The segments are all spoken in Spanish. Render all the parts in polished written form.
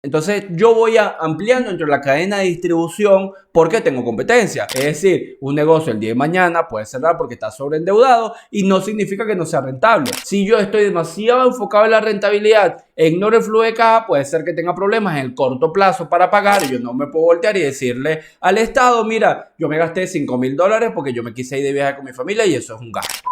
Entonces yo voy ampliando entre la cadena de distribución porque tengo competencia. Es decir, un negocio el día de mañana puede cerrar porque está sobreendeudado y no significa que no sea rentable. Si yo estoy demasiado enfocado en la rentabilidad e ignoro el flujo de caja, puede ser que tenga problemas en el corto plazo para pagar y yo no me puedo voltear y decirle al Estado, mira, yo me gasté $5,000 porque yo me quise ir de viaje con mi familia y eso es un gasto.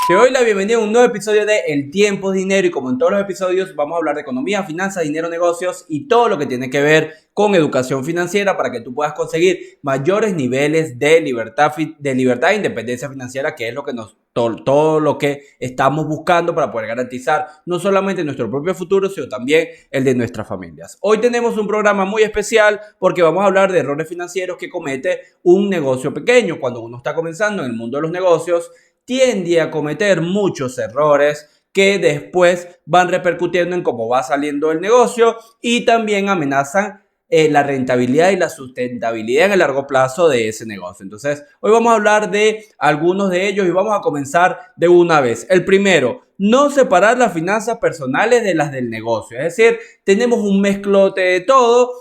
Te doy la bienvenida a un nuevo episodio de El tiempo es dinero y como en todos los episodios vamos a hablar de economía, finanzas, dinero, negocios y todo lo que tiene que ver con educación financiera para que tú puedas conseguir mayores niveles de libertad e independencia financiera, que es lo que todo lo que estamos buscando para poder garantizar no solamente nuestro propio futuro, sino también el de nuestras familias. Hoy tenemos un programa muy especial porque vamos a hablar de errores financieros que comete un negocio pequeño. Cuando uno está comenzando en el mundo de los negocios, tiende a cometer muchos errores que después van repercutiendo en cómo va saliendo el negocio y también amenazan la rentabilidad y la sustentabilidad en el largo plazo de ese negocio. Entonces, hoy vamos a hablar de algunos de ellos y vamos a comenzar de una vez. El primero, no separar las finanzas personales de las del negocio. Es decir, tenemos un mezclote de todo.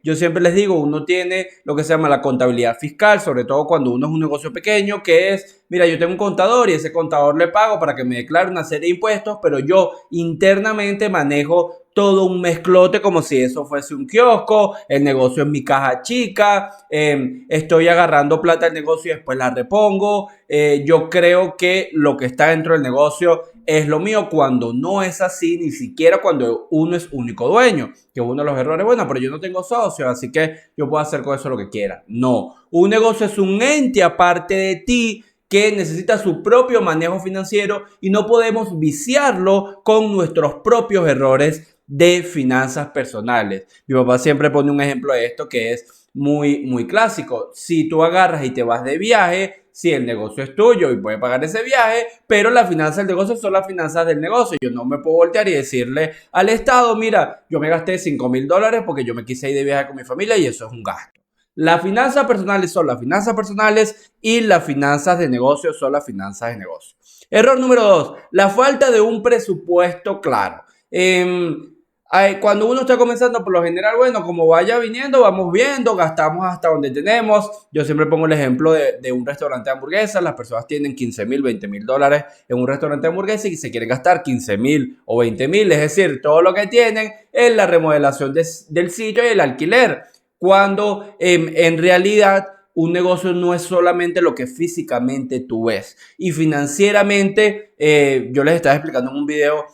Yo siempre les digo, uno tiene lo que se llama la contabilidad fiscal, sobre todo cuando uno es un negocio pequeño, que es, mira, yo tengo un contador y ese contador le pago para que me declare una serie de impuestos, pero yo internamente manejo todo un mezclote como si eso fuese un kiosco, el negocio es mi caja chica, estoy agarrando plata del negocio y después la repongo. Yo creo que lo que está dentro del negocio es lo mío cuando no es así, ni siquiera cuando uno es único dueño, que uno de los errores, bueno, pero yo no tengo socio, así que yo puedo hacer con eso lo que quiera. No, un negocio es un ente aparte de ti que necesita su propio manejo financiero y no podemos viciarlo con nuestros propios errores de finanzas personales. Mi papá siempre pone un ejemplo de esto que es muy clásico. Si tú agarras y te vas de viaje, si el negocio es tuyo y puedes pagar ese viaje, pero las finanzas del negocio son las finanzas del negocio. Yo no me puedo voltear y decirle al Estado, mira, yo me gasté $5,000 porque yo me quise ir de viaje con mi familia y eso es un gasto. Las finanzas personales son las finanzas personales y las finanzas de negocio son las finanzas de negocio. Error número 2, la falta de un presupuesto claro. Cuando uno está comenzando, por lo general, bueno, como vaya viniendo, vamos viendo, gastamos hasta donde tenemos. Yo siempre pongo el ejemplo de un restaurante de hamburguesas. Las personas tienen $15,000, $20,000 en un restaurante de hamburguesas y se quieren gastar $15,000 o $20,000. Es decir, todo lo que tienen es la remodelación del sitio y el alquiler. Cuando en realidad un negocio no es solamente lo que físicamente tú ves. Y financieramente, yo les estaba explicando en un video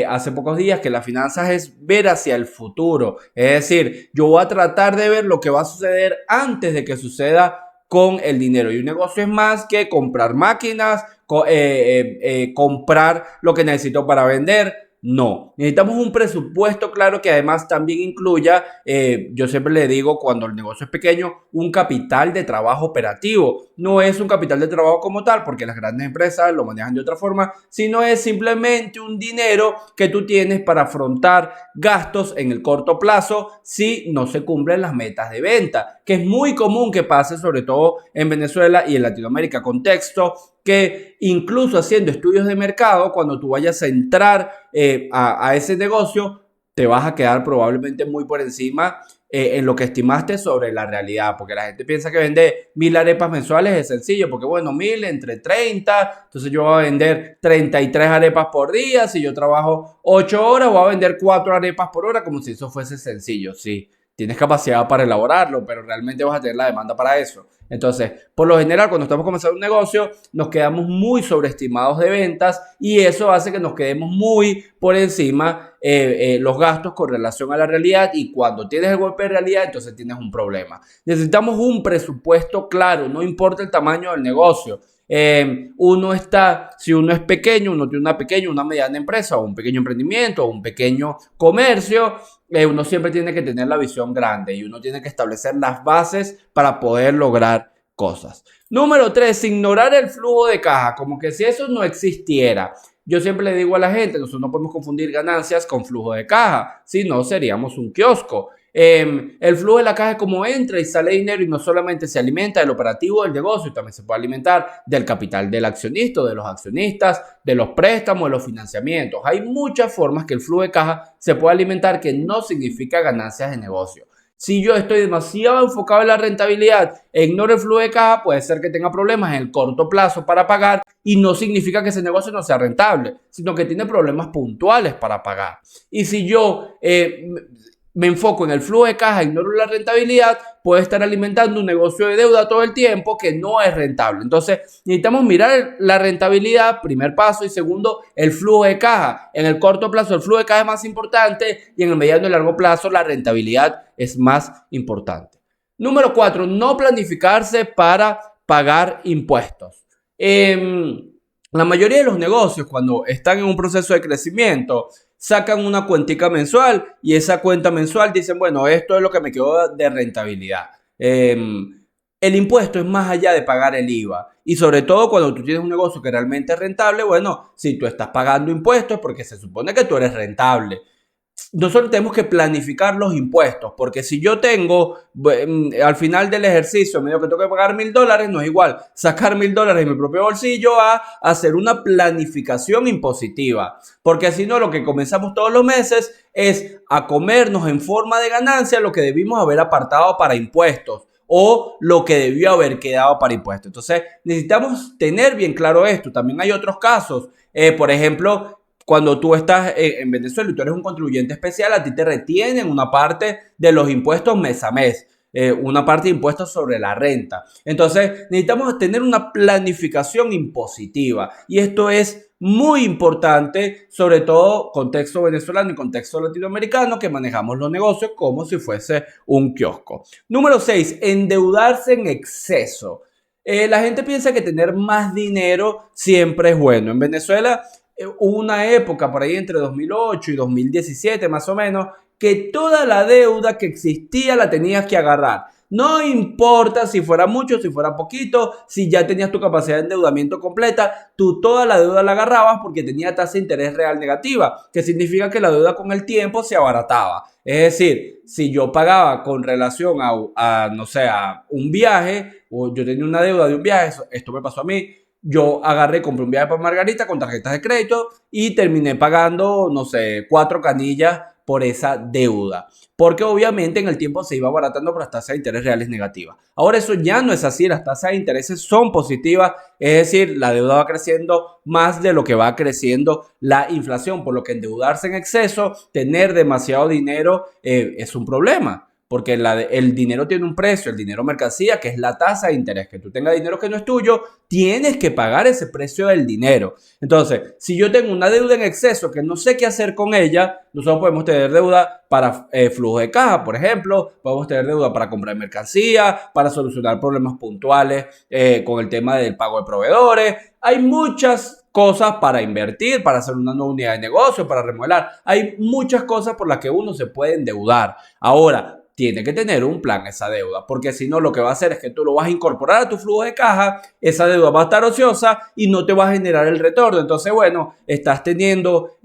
hace pocos días que las finanzas es ver hacia el futuro. Es decir, yo voy a tratar de ver lo que va a suceder antes de que suceda con el dinero. Y un negocio es más que comprar máquinas, comprar lo que necesito para vender. No, necesitamos un presupuesto claro que además también incluya, yo siempre le digo cuando el negocio es pequeño, un capital de trabajo operativo. No es un capital de trabajo como tal, porque las grandes empresas lo manejan de otra forma, sino es simplemente un dinero que tú tienes para afrontar gastos en el corto plazo si no se cumplen las metas de venta, que es muy común que pase sobre todo en Venezuela y en Latinoamérica. Contexto que incluso haciendo estudios de mercado, cuando tú vayas a entrar a ese negocio, te vas a quedar probablemente muy por encima en lo que estimaste sobre la realidad, porque la gente piensa que vender 1,000 arepas mensuales es sencillo, porque bueno, 1,000 entre 30, entonces yo voy a vender 33 arepas por día, si yo trabajo 8 horas, voy a vender 4 arepas por hora, como si eso fuese sencillo. Sí, tienes capacidad para elaborarlo, pero realmente vas a tener la demanda para eso. Entonces, por lo general, cuando estamos comenzando un negocio, nos quedamos muy sobreestimados de ventas y eso hace que nos quedemos muy por encima los gastos con relación a la realidad, y cuando tienes el golpe de realidad, entonces tienes un problema. Necesitamos un presupuesto claro, no importa el tamaño del negocio. Si uno es pequeño, uno tiene una mediana empresa o un pequeño emprendimiento o un pequeño comercio, uno siempre tiene que tener la visión grande y uno tiene que establecer las bases para poder lograr cosas. Número 3, ignorar el flujo de caja, como que si eso no existiera. Yo siempre le digo a la gente, nosotros no podemos confundir ganancias con flujo de caja, si no seríamos un kiosco. El flujo de la caja es como entra y sale dinero y no solamente se alimenta del operativo del negocio, también se puede alimentar del capital del accionista, de los accionistas, de los préstamos, de los financiamientos. Hay muchas formas que el flujo de caja se puede alimentar que no significa ganancias de negocio. Si yo estoy demasiado enfocado en la rentabilidad e ignoro el flujo de caja, puede ser que tenga problemas en el corto plazo para pagar y no significa que ese negocio no sea rentable, sino que tiene problemas puntuales para pagar. Y si yo me enfoco en el flujo de caja, ignoro la rentabilidad, puedo estar alimentando un negocio de deuda todo el tiempo que no es rentable. Entonces, necesitamos mirar la rentabilidad, primer paso, y segundo, el flujo de caja. En el corto plazo, el flujo de caja es más importante y en el mediano y largo plazo, la rentabilidad es más importante. Número 4, no planificarse para pagar impuestos. La mayoría de los negocios, cuando están en un proceso de crecimiento, sacan una cuentica mensual y esa cuenta mensual dicen, bueno, esto es lo que me quedó de rentabilidad. El impuesto es más allá de pagar el IVA y sobre todo cuando tú tienes un negocio que realmente es rentable, bueno, si tú estás pagando impuestos porque se supone que tú eres rentable. Nosotros tenemos que planificar los impuestos, porque si yo tengo al final del ejercicio medio que tengo que pagar $1,000, no es igual sacar $1,000 en mi propio bolsillo a hacer una planificación impositiva, porque si no lo que comenzamos todos los meses es a comernos en forma de ganancia lo que debimos haber apartado para impuestos o lo que debió haber quedado para impuestos. Entonces necesitamos tener bien claro esto. También hay otros casos, por ejemplo, cuando tú estás en Venezuela y tú eres un contribuyente especial, a ti te retienen una parte de los impuestos mes a mes, una parte de impuestos sobre la renta. Entonces, necesitamos tener una planificación impositiva y esto es muy importante, sobre todo contexto venezolano y contexto latinoamericano, que manejamos los negocios como si fuese un kiosco. Número 6, endeudarse en exceso. La gente piensa que tener más dinero siempre es bueno. En Venezuela hubo una época por ahí entre 2008 y 2017 más o menos que toda la deuda que existía la tenías que agarrar. No importa si fuera mucho, si fuera poquito, si ya tenías tu capacidad de endeudamiento completa, tú toda la deuda la agarrabas porque tenía tasa de interés real negativa, que significa que la deuda con el tiempo se abarataba. Es decir, si yo pagaba con relación no sé, a un viaje, o yo tenía una deuda de un viaje, esto me pasó a mí. Yo agarré, compré un viaje para Margarita con tarjetas de crédito y terminé pagando, no sé, 4 canillas por esa deuda. Porque obviamente en el tiempo se iba abaratando por las tasas de interés reales negativas. Ahora eso ya no es así, las tasas de intereses son positivas, es decir, la deuda va creciendo más de lo que va creciendo la inflación, por lo que endeudarse en exceso, tener demasiado dinero es un problema. Porque el dinero tiene un precio, el dinero mercancía, que es la tasa de interés. Que tú tengas dinero que no es tuyo, tienes que pagar ese precio del dinero. Entonces, si yo tengo una deuda en exceso que no sé qué hacer con ella, nosotros podemos tener deuda para flujo de caja, por ejemplo, podemos tener deuda para comprar mercancía, para solucionar problemas puntuales con el tema del pago de proveedores. Hay muchas cosas para invertir, para hacer una nueva unidad de negocio, para remodelar. Hay muchas cosas por las que uno se puede endeudar. Ahora, tiene que tener un plan esa deuda, porque si no lo que va a hacer es que tú lo vas a incorporar a tu flujo de caja, esa deuda va a estar ociosa y no te va a generar el retorno. Entonces, bueno, estás teniendo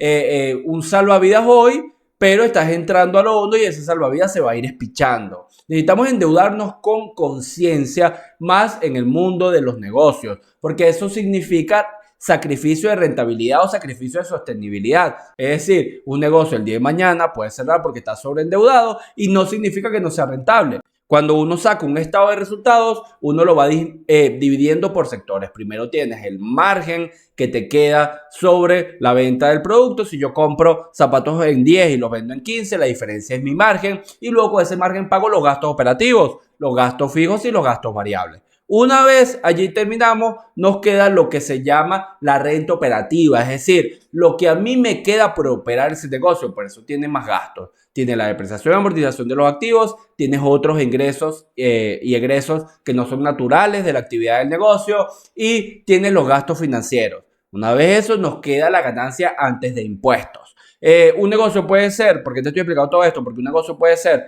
un salvavidas hoy, pero estás entrando a lo hondo y ese salvavidas se va a ir espichando. Necesitamos endeudarnos con conciencia más en el mundo de los negocios, porque eso significa sacrificio de rentabilidad o sacrificio de sostenibilidad. Es decir, un negocio el día de mañana puede cerrar porque está sobreendeudado y no significa que no sea rentable. Cuando uno saca un estado de resultados, uno lo va dividiendo por sectores. Primero tienes el margen que te queda sobre la venta del producto. Si yo compro zapatos en 10 y los vendo en 15, la diferencia es mi margen. Y luego de ese margen pago los gastos operativos, los gastos fijos y los gastos variables. Una vez allí terminamos, nos queda lo que se llama la renta operativa, es decir, lo que a mí me queda por operar ese negocio, por eso tiene más gastos. Tiene la depreciación y amortización de los activos, tienes otros ingresos y egresos que no son naturales de la actividad del negocio y tienes los gastos financieros. Una vez eso, nos queda la ganancia antes de impuestos. Un negocio puede ser, ¿por qué te estoy explicando todo esto? Porque un negocio puede ser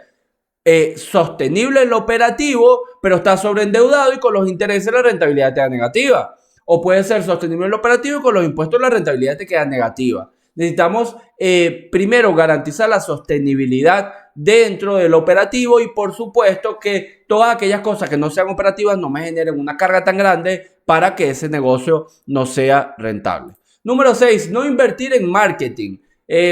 sostenible en lo operativo, pero está sobreendeudado y con los intereses la rentabilidad te da negativa. O puede ser sostenible en lo operativo y con los impuestos la rentabilidad te queda negativa. Necesitamos primero garantizar la sostenibilidad dentro del operativo y por supuesto que todas aquellas cosas que no sean operativas no me generen una carga tan grande para que ese negocio no sea rentable. Número 6, no invertir en marketing.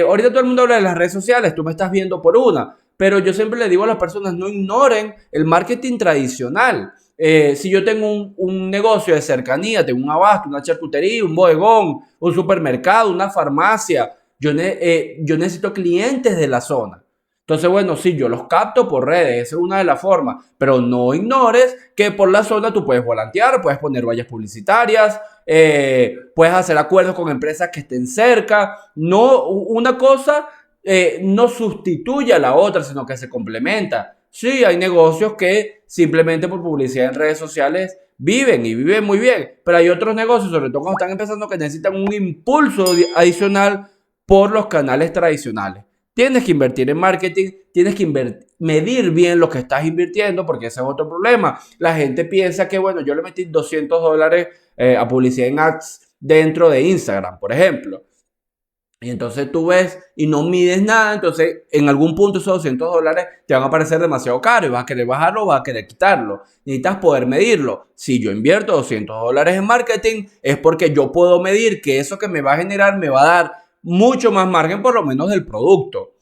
Ahorita todo el mundo habla de las redes sociales, tú me estás viendo por una, pero yo siempre le digo a las personas, no ignoren el marketing tradicional. Si yo tengo un negocio de cercanía, tengo un abasto, una charcutería, un bodegón, un supermercado, una farmacia, yo necesito clientes de la zona. Entonces, bueno, sí, yo los capto por redes, esa es una de las formas, pero no ignores que por la zona tú puedes volantear, puedes poner vallas publicitarias, puedes hacer acuerdos con empresas que estén cerca. No, una cosa no sustituye a la otra, sino que se complementa. Sí, hay negocios que simplemente por publicidad en redes sociales viven y viven muy bien, pero hay otros negocios, sobre todo cuando están empezando, que necesitan un impulso adicional por los canales tradicionales. Tienes que invertir en marketing, tienes que medir bien lo que estás invirtiendo, porque ese es otro problema. La gente piensa que, bueno, yo le metí $200 a publicidad en ads dentro de Instagram, por ejemplo. Y entonces tú ves y no mides nada, entonces en algún punto esos $200 te van a parecer demasiado caro y vas a querer bajarlo o vas a querer quitarlo. Necesitas poder medirlo. Si yo invierto $200 en marketing, es porque yo puedo medir que eso que me va a generar me va a dar mucho más margen por lo menos del producto.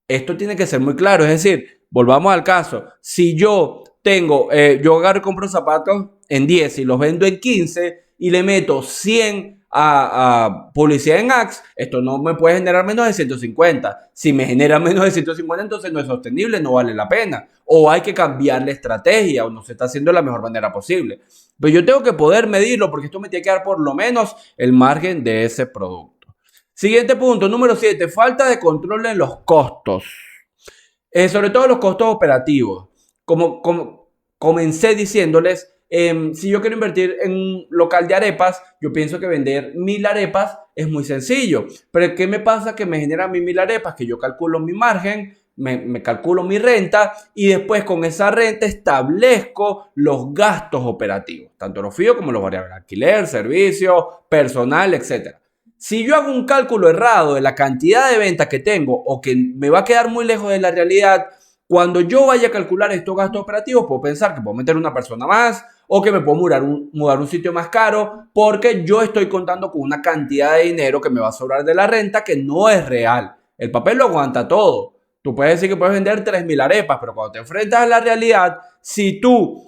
Esto tiene que ser muy claro, es decir, volvamos al caso. Si yo yo agarro y compro zapatos en 10 y los vendo en 15 y le meto 100 a publicidad en ads, esto no me puede generar menos de 150. Si me genera menos de 150, entonces no es sostenible, no vale la pena. O hay que cambiar la estrategia o no se está haciendo de la mejor manera posible. Pero yo tengo que poder medirlo porque esto me tiene que dar por lo menos el margen de ese producto. Siguiente punto, número 7, falta de control en los costos. Sobre todo los costos operativos. Como comencé diciéndoles, si yo quiero invertir en un local de arepas, yo pienso que vender 1000 arepas es muy sencillo. Pero ¿qué me pasa que me generan 1000 arepas? Que yo calculo mi margen, me calculo mi renta y después con esa renta establezco los gastos operativos, tanto los fijos como los variables, alquiler, servicio, personal, etc. Si yo hago un cálculo errado de la cantidad de ventas que tengo o que me va a quedar muy lejos de la realidad, cuando yo vaya a calcular estos gastos operativos, puedo pensar que puedo meter una persona más o que me puedo mudar un sitio más caro porque yo estoy contando con una cantidad de dinero que me va a sobrar de la renta que no es real. El papel lo aguanta todo. Tú puedes decir que puedes vender 3000 arepas, pero cuando te enfrentas a la realidad, si tú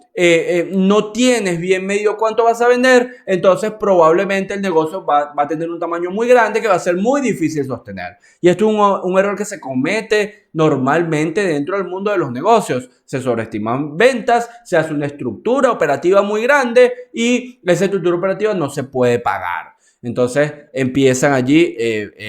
no tienes bien medido cuánto vas a vender, entonces probablemente el negocio va a tener un tamaño muy grande que va a ser muy difícil sostener. Y esto es un error que se comete normalmente dentro del mundo de los negocios. Se sobreestiman ventas, se hace una estructura operativa muy grande y esa estructura operativa no se puede pagar. Entonces empiezan allí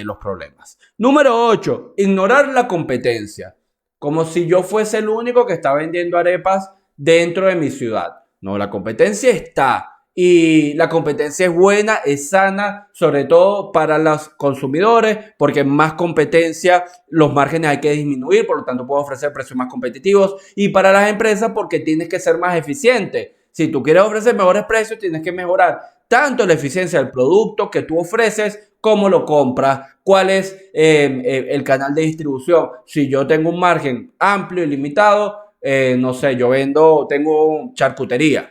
los problemas. Número 8, ignorar la competencia. Como si yo fuese el único que está vendiendo arepas dentro de mi ciudad. No, la competencia está y la competencia es buena, es sana, sobre todo para los consumidores, porque más competencia, los márgenes hay que disminuir, por lo tanto puedo ofrecer precios más competitivos, y para las empresas porque tienes que ser más eficiente. Si tú quieres ofrecer mejores precios, tienes que mejorar tanto la eficiencia del producto que tú ofreces, cómo lo compras, cuál es el canal de distribución. Si yo tengo un margen amplio y limitado, no sé, tengo charcutería,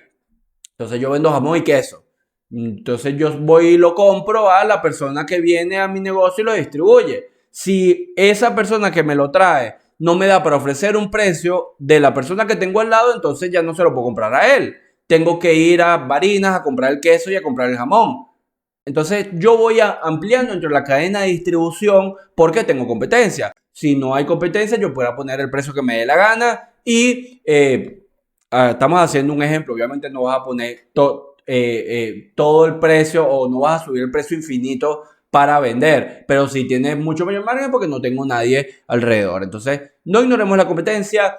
entonces yo vendo jamón y queso, entonces yo voy y lo compro a la persona que viene a mi negocio y lo distribuye. Si esa persona que me lo trae no me da para ofrecer un precio de la persona que tengo al lado, entonces ya no se lo puedo comprar a él. Tengo que ir a Barinas a comprar el queso y a comprar el jamón. Entonces yo voy ampliando entre la cadena de distribución porque tengo competencia. Si no hay competencia, yo puedo poner el precio que me dé la gana y estamos haciendo un ejemplo. Obviamente no vas a poner todo el precio o no vas a subir el precio infinito para vender, pero si tienes mucho mayor margen porque no tengo nadie alrededor. Entonces no ignoremos la competencia.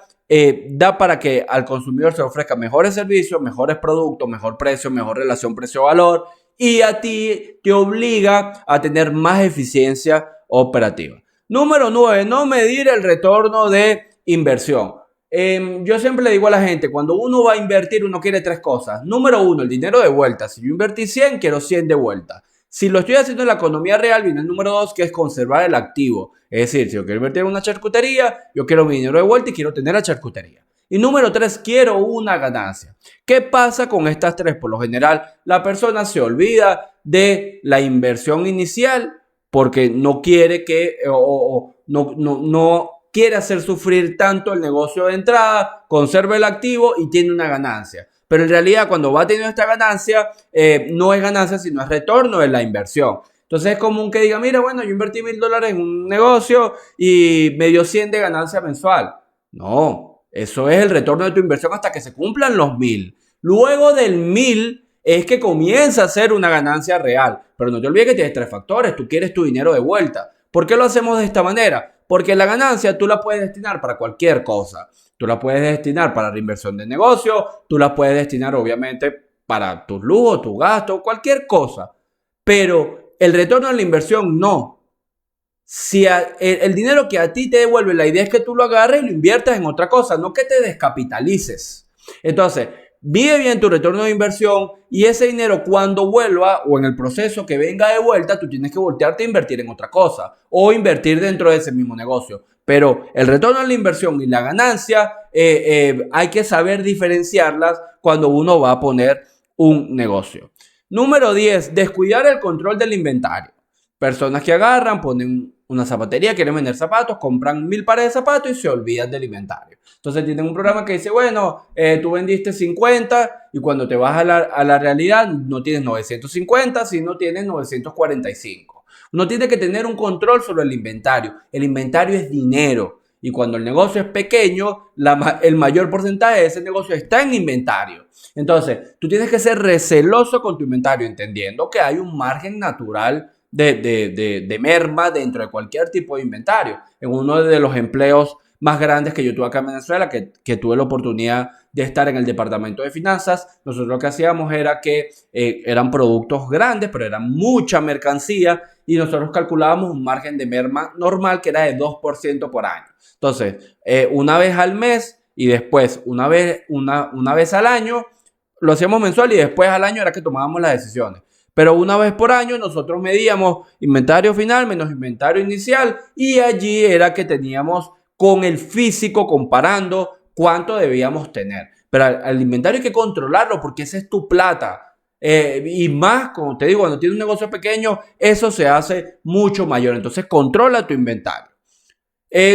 Da para que al consumidor se ofrezca mejores servicios, mejores productos, mejor precio, mejor relación precio-valor y a ti te obliga a tener más eficiencia operativa. Número 9, no medir el retorno de inversión. Yo siempre le digo a la gente, cuando uno va a invertir, uno quiere tres cosas. Número 1, el dinero de vuelta. Si yo invertí 100, quiero 100 de vuelta. Si lo estoy haciendo en la economía real, viene el número 2, que es conservar el activo. Es decir, si yo quiero invertir en una charcutería, yo quiero mi dinero de vuelta y quiero tener la charcutería. Y número 3, quiero una ganancia. ¿Qué pasa con estas tres? Por lo general, la persona se olvida de la inversión inicial porque no quiere no quiere hacer sufrir tanto el negocio de entrada, conserva el activo y tiene una ganancia. Pero en realidad, cuando va teniendo esta ganancia, no es ganancia, sino es retorno de la inversión. Entonces es común que diga, mira, bueno, yo invertí $1,000 en un negocio y me dio 100 de ganancia mensual. No, eso es el retorno de tu inversión hasta que se cumplan los 1,000. Luego del 1,000 es que comienza a ser una ganancia real. Pero no te olvides que tienes tres factores. Tú quieres tu dinero de vuelta. ¿Por qué lo hacemos de esta manera? Porque la ganancia tú la puedes destinar para cualquier cosa. Tú la puedes destinar para reinversión de negocio. Tú la puedes destinar obviamente para tus lujos, tu gasto, cualquier cosa. Pero el retorno de la inversión no. Si el dinero que a ti te devuelve, la idea es que tú lo agarres y lo inviertas en otra cosa, no que te descapitalices. Entonces, vive bien tu retorno de inversión y ese dinero cuando vuelva o en el proceso que venga de vuelta, tú tienes que voltearte a invertir en otra cosa o invertir dentro de ese mismo negocio. Pero el retorno de la inversión y la ganancia hay que saber diferenciarlas cuando uno va a poner un negocio. Número 10, descuidar el control del inventario. Personas que agarran, ponen una zapatería, quieren vender zapatos, compran 1,000 pares de zapatos y se olvidan del inventario. Entonces tienen un programa que dice, bueno, tú vendiste 50 y cuando te vas a la realidad no tienes 950, sino tienes 945. Uno tiene que tener un control sobre el inventario. El inventario es dinero y cuando el negocio es pequeño, el mayor porcentaje de ese negocio está en inventario. Entonces, tú tienes que ser receloso con tu inventario, entendiendo que hay un margen natural de merma dentro de cualquier tipo de inventario. En uno de los empleos más grandes que yo tuve acá en Venezuela, que tuve la oportunidad de estar en el departamento de finanzas, nosotros lo que hacíamos era que eran productos grandes, pero eran mucha mercancía y nosotros calculábamos un margen de merma normal que era de 2% por año. Entonces, una vez al mes y después una vez al año, lo hacíamos mensual y después al año era que tomábamos las decisiones. Pero una vez por año nosotros medíamos inventario final menos inventario inicial y allí era que teníamos con el físico comparando cuánto debíamos tener. Pero al inventario hay que controlarlo porque esa es tu plata. Y más, como te digo, cuando tienes un negocio pequeño, eso se hace mucho mayor. Entonces controla tu inventario.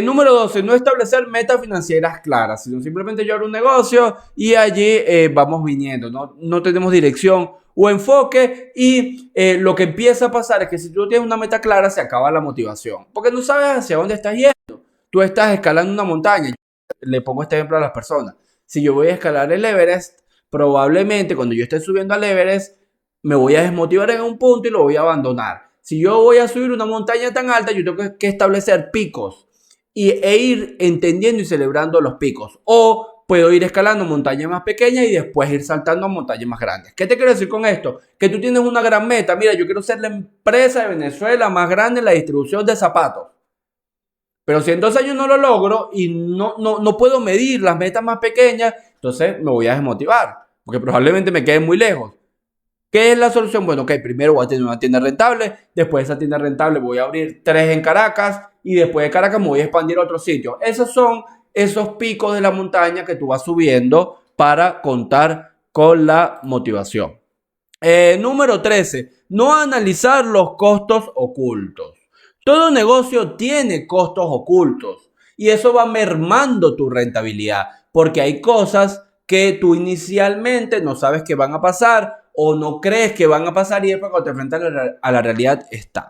Número 12, no establecer metas financieras claras, sino simplemente yo abro un negocio y allí vamos viniendo, no tenemos dirección o enfoque y lo que empieza a pasar es que si tú no tienes una meta clara se acaba la motivación, porque no sabes hacia dónde estás yendo. Tú estás escalando una montaña, le pongo este ejemplo a las personas, si yo voy a escalar el Everest, probablemente cuando yo esté subiendo al Everest me voy a desmotivar en un punto y lo voy a abandonar. Si yo voy a subir una montaña tan alta, yo tengo que establecer picos e ir entendiendo y celebrando los picos. O puedo ir escalando montañas más pequeñas y después ir saltando a montañas más grandes. ¿Qué te quiero decir con esto? Que tú tienes una gran meta. Mira, yo quiero ser la empresa de Venezuela más grande en la distribución de zapatos. Pero si en 2 años no lo logro y no puedo medir las metas más pequeñas, entonces me voy a desmotivar. Porque probablemente me quede muy lejos. ¿Qué es la solución? Bueno, ok, primero voy a tener una tienda rentable, después de esa tienda rentable voy a abrir 3 en Caracas y después de Caracas me voy a expandir a otro sitio. Esos son esos picos de la montaña que tú vas subiendo para contar con la motivación. Número 13, no analizar los costos ocultos. Todo negocio tiene costos ocultos y eso va mermando tu rentabilidad porque hay cosas que tú inicialmente no sabes que van a pasar o no crees que van a pasar y después cuando te enfrentas a la realidad están.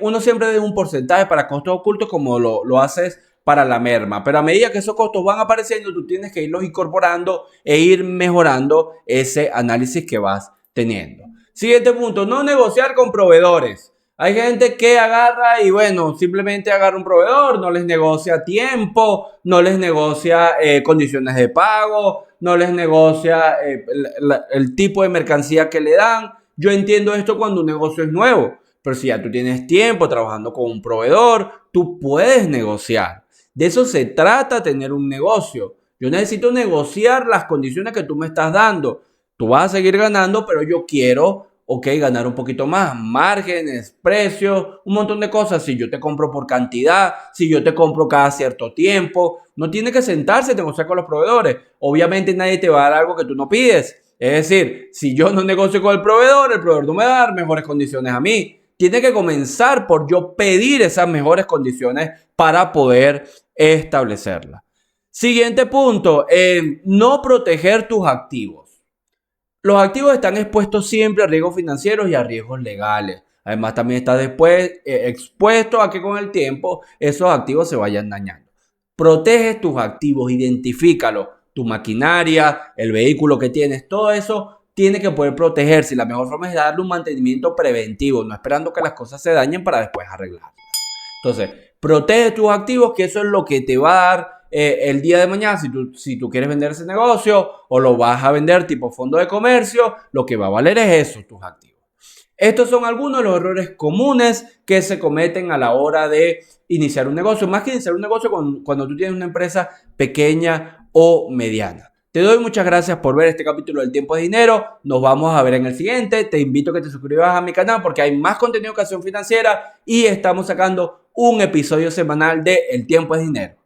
Uno siempre debe un porcentaje para costos ocultos como lo haces para la merma, pero a medida que esos costos van apareciendo, tú tienes que irlos incorporando e ir mejorando ese análisis que vas teniendo. Siguiente punto, no negociar con proveedores. Hay gente que agarra y bueno, simplemente agarra un proveedor, no les negocia tiempo, no les negocia condiciones de pago, no les negocia el tipo de mercancía que le dan. Yo entiendo esto cuando un negocio es nuevo, pero si ya tú tienes tiempo trabajando con un proveedor, tú puedes negociar. De eso se trata tener un negocio. Yo necesito negociar las condiciones que tú me estás dando. Tú vas a seguir ganando, pero yo quiero ok, ganar un poquito más, márgenes, precios, un montón de cosas. Si yo te compro por cantidad, si yo te compro cada cierto tiempo, no tiene que sentarse a negociar con los proveedores. Obviamente nadie te va a dar algo que tú no pides. Es decir, si yo no negocio con el proveedor no me va a dar mejores condiciones a mí. Tiene que comenzar por yo pedir esas mejores condiciones para poder establecerlas. Siguiente punto, no proteger tus activos. Los activos están expuestos siempre a riesgos financieros y a riesgos legales. Además, también está después expuesto a que con el tiempo esos activos se vayan dañando. Protege tus activos, identifícalos, tu maquinaria, el vehículo que tienes, todo eso tiene que poder protegerse. Y la mejor forma es darle un mantenimiento preventivo, no esperando que las cosas se dañen para después arreglarlas. Entonces, protege tus activos, que eso es lo que te va a dar el día de mañana, si tú quieres vender ese negocio o lo vas a vender tipo fondo de comercio, lo que va a valer es eso, tus activos. Estos son algunos de los errores comunes que se cometen a la hora de iniciar un negocio. Más que iniciar un negocio cuando tú tienes una empresa pequeña o mediana. Te doy muchas gracias por ver este capítulo del Tiempo es Dinero. Nos vamos a ver en el siguiente. Te invito a que te suscribas a mi canal porque hay más contenido de educación financiera y estamos sacando un episodio semanal de El Tiempo es Dinero.